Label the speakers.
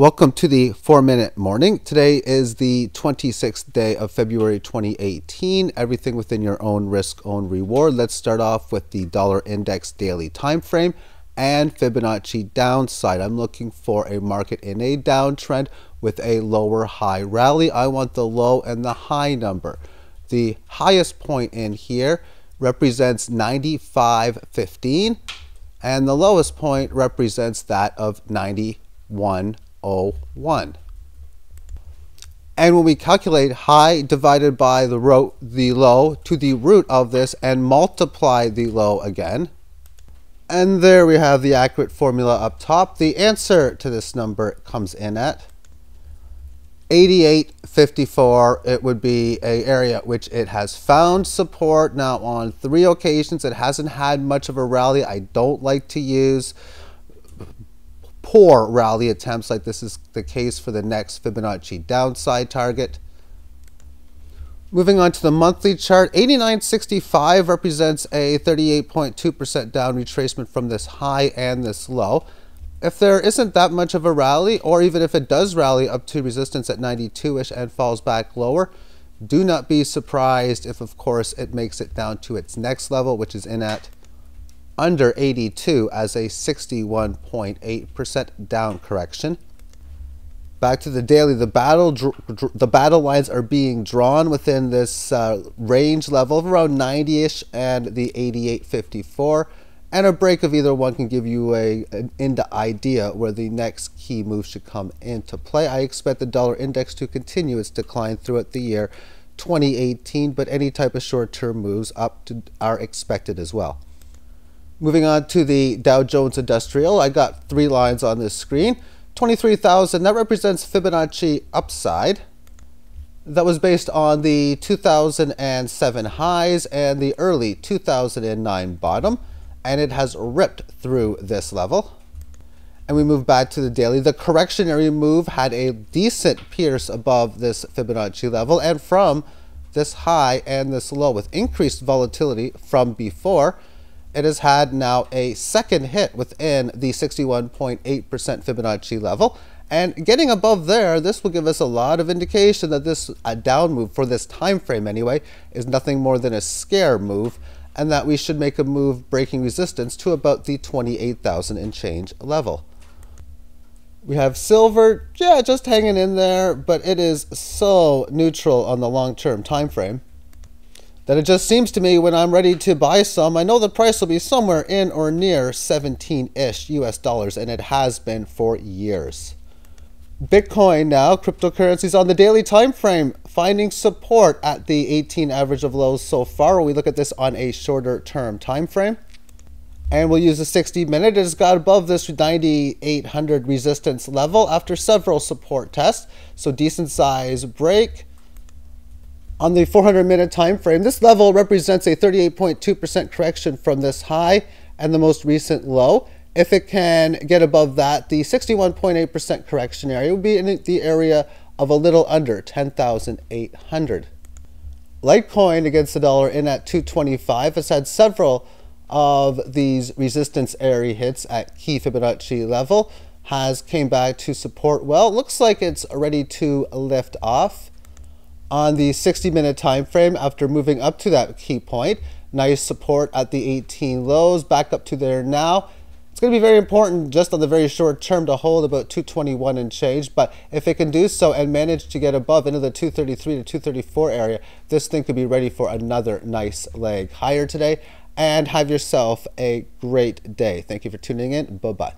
Speaker 1: Welcome to the 4-Minute Morning. Today is the 26th day of February 2018. Everything within your own risk, own reward. Let's start off with the dollar index daily time frame and Fibonacci downside. I'm looking for a market in a downtrend with a lower high rally. I want the low and the high number. The highest point in here represents 95.15 and the lowest point represents that of 91.01. And when we calculate high divided by the low to the root of this and multiply the low again, and there we have the accurate formula up top. The answer to this number comes in at 88.54. It would be an area which it has found support. Now on 3 occasions it hasn't had much of a rally. I don't like to use poor rally attempts like this is the case for the next Fibonacci downside target. Moving on to the monthly chart, 89.65 represents a 38.2% down retracement from this high and this low. If there isn't that much of a rally, or even if it does rally up to resistance at 92-ish and falls back lower, do not be surprised if, of course, it makes it down to its next level, which is in at under 82 as a 61.8% down correction. Back to the daily, the battle lines are being drawn within this range level of around 90-ish and the 88.54, and a break of either one can give you an idea where the next key move should come into play. I expect the dollar index to continue its decline throughout the year 2018, but any type of short-term moves are expected as well. Moving on to the Dow Jones Industrial, I got 3 lines on this screen. 23,000, that represents Fibonacci upside. That was based on the 2007 highs and the early 2009 bottom, and it has ripped through this level. And we move back to the daily. The correctionary move had a decent pierce above this Fibonacci level, and from this high and this low with increased volatility from before, it has had now a second hit within the 61.8% Fibonacci level. And getting above there, this will give us a lot of indication that this down move, for this time frame anyway, is nothing more than a scare move, and that we should make a move breaking resistance to about the 28,000 and change level. We have silver, yeah, just hanging in there, but it is so neutral on the long-term time frame that it just seems to me when I'm ready to buy some, I know the price will be somewhere in or near 17-ish US dollars, and it has been for years. Bitcoin now, cryptocurrencies on the daily time frame, finding support at the 18 average of lows so far. We look at this on a shorter term time frame, and we'll use the 60-minute. It has got above this 9,800 resistance level after several support tests, so decent size break. On the 400-minute time frame, this level represents a 38.2% correction from this high and the most recent low. If it can get above that, the 61.8% correction area would be in the area of a little under 10,800. Litecoin against the dollar in at 225 has had several of these resistance area hits at key Fibonacci level, has came back to support well. Looks like it's ready to lift off. On the 60-minute time frame, after moving up to that key point, nice support at the 18 lows, back up to there now. It's going to be very important just on the very short term to hold about 221 and change, but if it can do so and manage to get above into the 233 to 234 area, this thing could be ready for another nice leg higher today. And have yourself a great day. Thank you for tuning in. Bye-bye.